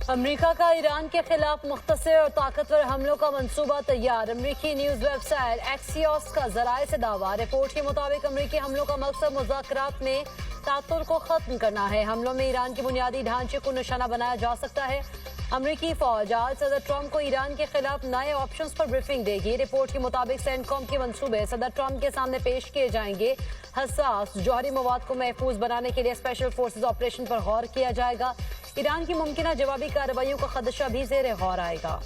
America का Iran के खिलाफ मुख्तसर और ताकतवर हमलों का मंसूबा तैयार। अमेरिकी न्यूज वेबसाइट एक्सियोस का जराये से दावा। रिपोर्ट के मुताबिक अमेरिकी हमलों का मकसद मुज़ाकरात में तातुल को खत्म करना है। हमलों में ईरान के बुनियादी ढांचे को निशाना बनाया जा सकता है। अमेरिकी फौज आज सदर ट्रंप को ईरान के खिलाफ नए ऑप्शंस पर ब्रीफिंग देगी। रिपोर्ट के मुताबिक सेंटकॉम के मंसूबे सदर ट्रंप के सामने पेश किए जाएंगे। हसास जौहरी मवाद को महफूज बनाने के लिए स्पेशल फोर्सेज ऑपरेशन पर गौर किया जाएगा। ईरान की मुमकिन जवाबी कार्रवाइयों का खदशा भी ज़ेरे गौर आएगा।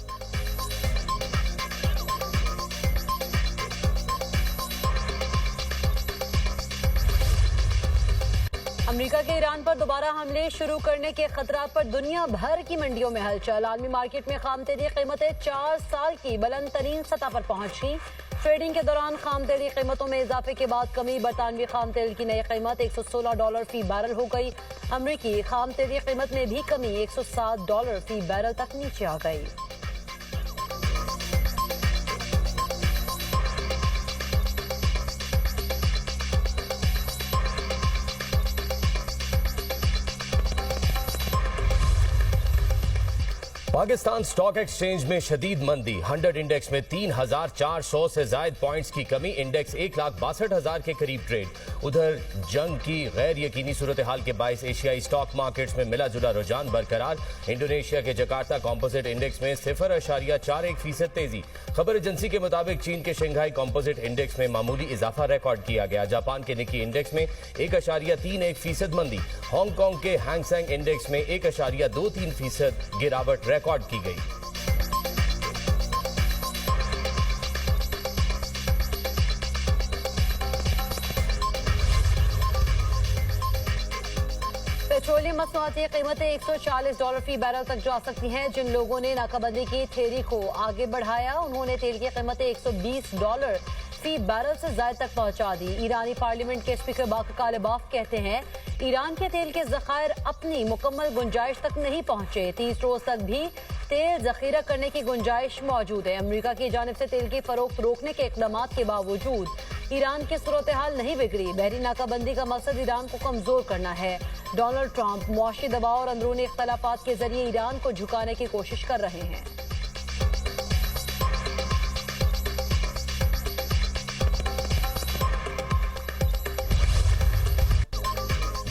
अमेरिका के ईरान पर दोबारा हमले शुरू करने के खतरात पर दुनिया भर की मंडियों में हलचल। आलमी मार्केट में खाम तेल की कीमतें 4 साल की बुलंद तरीन सतह पर पहुंची। ट्रेडिंग के दौरान खाम तेल की कीमतों में इजाफे के बाद कमी। बरतानवी खाम तेल की नई कीमत $116 फी बैरल हो गई। अमेरिकी खाम तेल की कीमत में भी कमी $107 फी बैरल तक नीचे आ गई। पाकिस्तान स्टॉक एक्सचेंज में शदीद मंदी। 100 इंडेक्स में 3,400 से ज्यादा पॉइंट्स की कमी। इंडेक्स 1,62,000 के करीब ट्रेड। उधर जंग की गैर यकीनी सूरत हाल के बायस एशियाई स्टॉक मार्केट्स में मिला जुला रुझान बरकरार। इंडोनेशिया के जकार्ता कॉम्पोजिट इंडेक्स में 0.41% तेजी। खबर एजेंसी के मुताबिक चीन के शंघाई कॉम्पोजिट इंडेक्स में मामूली इजाफा रिकॉर्ड किया गया। जापान के निकी इंडेक्स में 1.31% मंदी। हांगकांग के हैंगसेंग इंडेक्स में 1.23% गिरावट रिकॉर्ड की गई। पेट्रोलियम मसनूआती कीमतें $140 फी बैरल तक जा सकती हैं। जिन लोगों ने नाकाबंदी की थ्योरी को आगे बढ़ाया उन्होंने तेल की कीमतें $120 फी बैरल से ज्यादा तक पहुंचा दी। ईरानी पार्लियामेंट के स्पीकर बाकर कालिबाफ कहते हैं ईरान के तेल के जखायर अपनी मुकम्मल गुंजाइश तक नहीं पहुंचे। 30 रोज तक भी तेल जखीरा करने की गुंजाइश मौजूद है। अमेरिका की जानिब से तेल की फरोख्त रोकने के इकदाम के बावजूद ईरान की सूरत हाल नहीं बिगड़ी। बहरी नाकाबंदी का मकसद ईरान को कमजोर करना है। डोनाल्ड ट्रंप मुआशी दबाव और अंदरूनी इख्तलाफात के जरिए ईरान को झुकाने की कोशिश कर रहे हैं।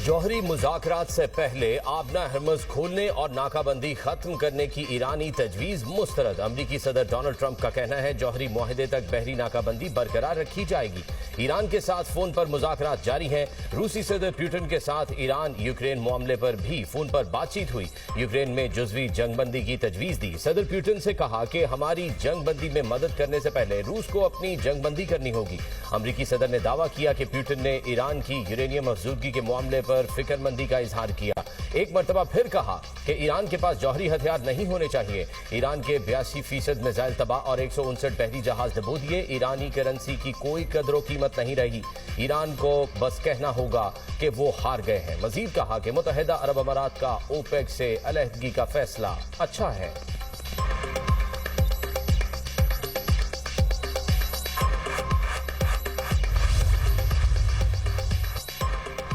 जौहरी मुज़ाकरात से पहले आबना हरमज खोलने और नाकाबंदी खत्म करने की ईरानी तजवीज़ मुस्तरद। अमरीकी सदर डोनाल्ड ट्रंप का कहना है जौहरी मुआहदे तक बहरी नाकाबंदी बरकरार रखी जाएगी। ईरान के साथ फोन पर मुज़ाकरात जारी हैं। रूसी सदर पुतिन के साथ ईरान यूक्रेन मामले पर भी फोन पर बातचीत हुई। यूक्रेन में जुज़वी जंगबंदी की तजवीज़ दी। सदर पुतिन से कहा कि हमारी जंगबंदी में मदद करने से पहले रूस को अपनी जंगबंदी करनी होगी। अमरीकी सदर ने दावा किया कि पुतिन ने ईरान की यूरेनियम अफजूदगी के मामले पर फिक्रमंदी का इजहार किया। एक मरतबा फिर कहा कि ईरान के पास जौहरी हथियार नहीं होने चाहिए। ईरान के 82% मिसाइल तबाह और 159 बहरी जहाज डबो दिए। ईरानी करेंसी की कोई कदर कीमत नहीं रही। ईरान को बस कहना होगा कि वो हार गए हैं। मजीद कहा कि मुत्तहिदा अरब अमारात का ओपेक से अलहदगी का फैसला अच्छा है।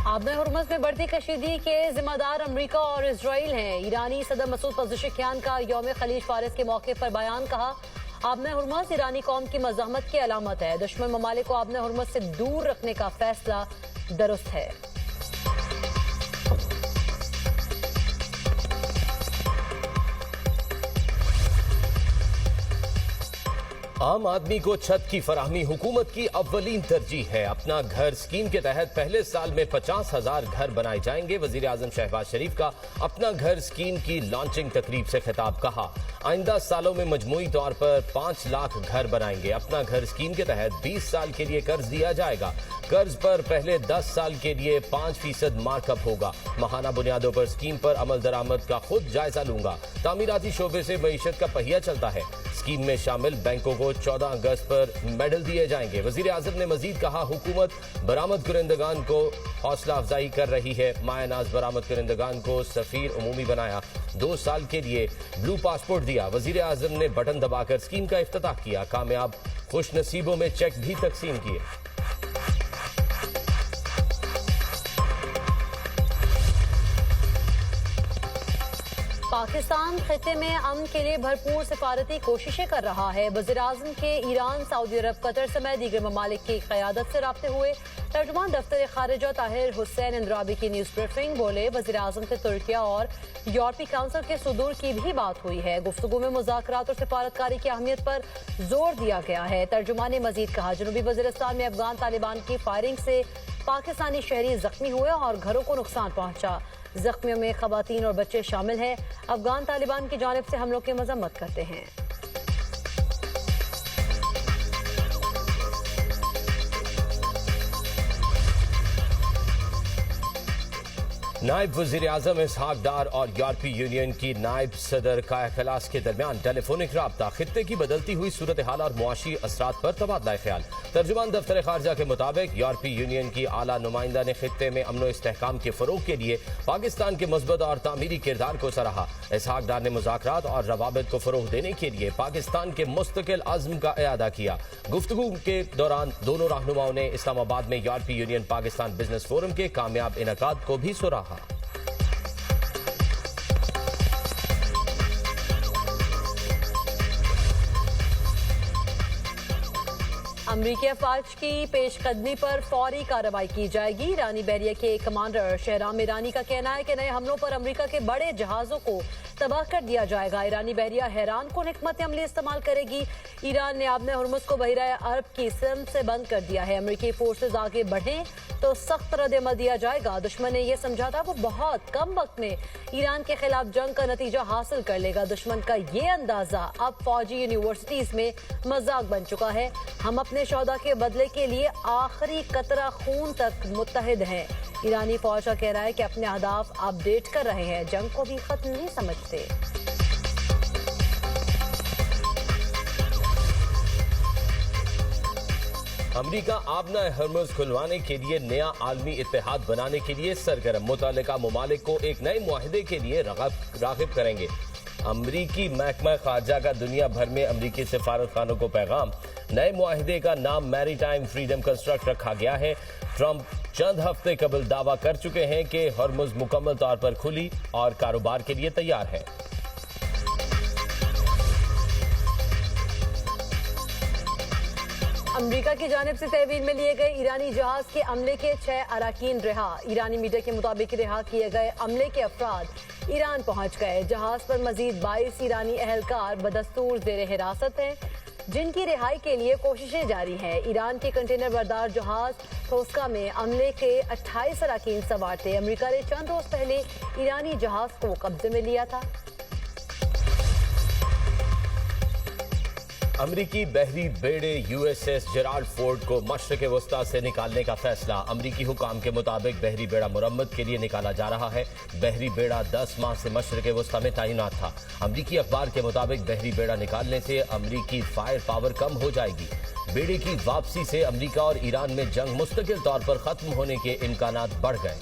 आबना हुर्मुज़ में बढ़ती कशीदगी के जिम्मेदार अमेरिका और इजराइल हैं। ईरानी सदर मसूद पज़ेशिकियान का यौम खलीज फारिस के मौके पर बयान। कहा आबना हुर्मुज़ ईरानी कौम की मज़ाहमत की अलामत है। दुश्मन ममालिक को आबना हुर्मुज़ से दूर रखने का फैसला दुरुस्त है। आम आदमी को छत की फराहमी हुकूमत की अव्वलीन तरजीह है। अपना घर स्कीम के तहत पहले साल में 50,000 घर बनाए जाएंगे। वजीर आजम शहबाज शरीफ का अपना घर स्कीम की लॉन्चिंग तकरीब से खिताब। कहा आइंदा सालों में मजमूई तौर पर 5 लाख घर बनाएंगे। अपना घर स्कीम के तहत 20 साल के लिए कर्ज दिया जाएगा। कर्ज पर पहले 10 साल के लिए 5% मार्कअप होगा। माहाना बुनियादों पर स्कीम पर अमल दरामद का खुद जायजा लूंगा। तामीराती शोबे से मईशत का पहिया चलता है। स्कीम में शामिल बैंकों को 14 अगस्त पर मेडल दिए जाएंगे। वजीर आजम ने मजीद कहा हुकूमत बरामद कुरिंदगान को हौसला अफजाई कर रही है। मायानाज बरामद कुरिंदगान को सफीर उमूमी बनाया। 2 साल के लिए ब्लू पासपोर्ट दिया। वजीर आजम ने बटन दबाकर स्कीम का इफ्तिताह किया। कामयाब खुश नसीबों में चेक भी तकसीम किए। पाकिस्तान खिते में अमन के लिए भरपूर सिफारती कोशिशें कर रहा है। वज़ीर-ए-आज़म के ईरान, सऊदी अरब, कतर समेत दीगर ममालिक की क़यादत से राब्ते हुए। तर्जुमान दफ्तर खारिजा ताहिर हुसैन इंद्राबी की न्यूज़ ब्रीफिंग। बोले, वज़ीर-ए-आज़म से तुर्किया और यूरोपीय काउंसिल के सुदूर की भी बात हुई है। गुफ्तगू में मुज़ाकरात और सिफारतकारी की अहमियत पर जोर दिया गया है। तर्जुमान ने मजीद कहा, जनूबी वज़ीरिस्तान में अफगान तालिबान की फायरिंग से पाकिस्तानी शहरी जख्मी हुए और घरों को नुकसान पहुंचा। जख्मियों में खवातीन और बच्चे शामिल हैं। अफगान तालिबान की जानिब से हमलों की मजम्मत करते हैं। नायब वज़ीर आज़म इसहाक डार और यूरोपीय यूनियन की नायब सदर का इख्तिलास के दरमियान टेलीफोनिक राब्ता, खित्ते की बदलती हुई सूरत हाल और मुआशी असरात पर तबादला ख्याल। तर्जुमान दफ्तर खारजा के मुताबिक यूरोपीय यूनियन की आला नुमाइंदा ने खित्ते में अमन व इस्तेहकाम के फरोग के लिए पाकिस्तान के मुस्बत और तामीरी किरदार को सराहा। इसहाक डार ने मुज़ाकरात और रवाबित को फरोग देने के लिए पाकिस्तान के मुस्तकिल अज़्म का इआदा किया। गुफ्तगू के दौरान दोनों रहनुमाओं ने इस्लामाबाद में यूरोपीय यूनियन पाकिस्तान बिजनेस फोरम के कामयाब इनेकाद को भी सराहा। अमरीकी अफवाज की पेशकदमी पर फौरी कार्रवाई की जाएगी। ईरानी बहरिया के कमांडर शहराम ईरानी का कहना है कि नए हमलों पर अमरीका के बड़े जहाजों को तबाह कर दिया जाएगा। ईरानी बहरिया हैरान कुन हिकमत अमली इस्तेमाल करेगी। ईरान ने आबने हुर्मुज को बहिरा अरब की सिम से बंद कर दिया है। अमरीकी फोर्सेज आगे बढ़ें तो सख्त रद्द-ए-अमल दिया जाएगा। दुश्मन ने यह समझा था वो बहुत कम वक्त में ईरान के खिलाफ जंग का नतीजा हासिल कर लेगा। दुश्मन का ये अंदाजा अब फौजी यूनिवर्सिटीज में मजाक बन चुका है। हम अपने शौदा के बदले के लिए आखिरी कतरा खून तक मुत्तहिद हैं। ईरानी फौज का कहना है कि अपने अहदाफ अपडेट कर रहे हैं, जंग को भी खत्म नहीं समझते। अमरीका आबना हर्मुज खुलवाने के लिए नया आलमी इत्तेहाद बनाने के लिए सरगर्म। मुतल्लिका ममालिक को एक नए मुआहिदे के लिए राग़िब करेंगे। अमरीकी महकमा खारजा का दुनिया भर में अमरीकी सिफारत खानों को पैगाम। नए मुआहिदे का नाम मैरीटाइम फ्रीडम कंस्ट्रक्ट रखा गया है। ट्रंप चंद हफ्ते कबल दावा कर चुके हैं कि हर्मुज मुकम्मल तौर पर खुली और कारोबार के लिए तैयार है। अमरीका की जानिब से तहवील में लिए गए ईरानी जहाज के अमले के 6 अराकीन रिहा। ईरानी मीडिया के मुताबिक रिहा किए गए अमले के अफराद ईरान पहुंच गए। जहाज पर मजीद 22 ईरानी अहलकार बदस्तूर जेर हिरासत हैं, जिनकी रिहाई के लिए कोशिशें जारी हैं। ईरान के कंटेनर बरदार जहाज टोस्का में अमले के 28 अराकीन सवार थे। अमरीका ने चंद रोज पहले ईरानी जहाज को कब्जे में लिया था। अमरीकी बहरी बेड़े यूएसएस जेराल्ड फोर्ड को मशरक़ वस्ता से निकालने का फैसला। अमरीकी हुकाम के मुताबिक बहरी बेड़ा मुरम्मत के लिए निकाला जा रहा है। बहरी बेड़ा 10 माह से मशरक़ वस्ता में तैनात था। अमरीकी अखबार के मुताबिक बहरी बेड़ा निकालने से अमरीकी फायर पावर कम हो जाएगी। बेड़े की वापसी से अमरीका और ईरान में जंग मुस्तकिल तौर पर खत्म होने के इम्कानात बढ़ गए।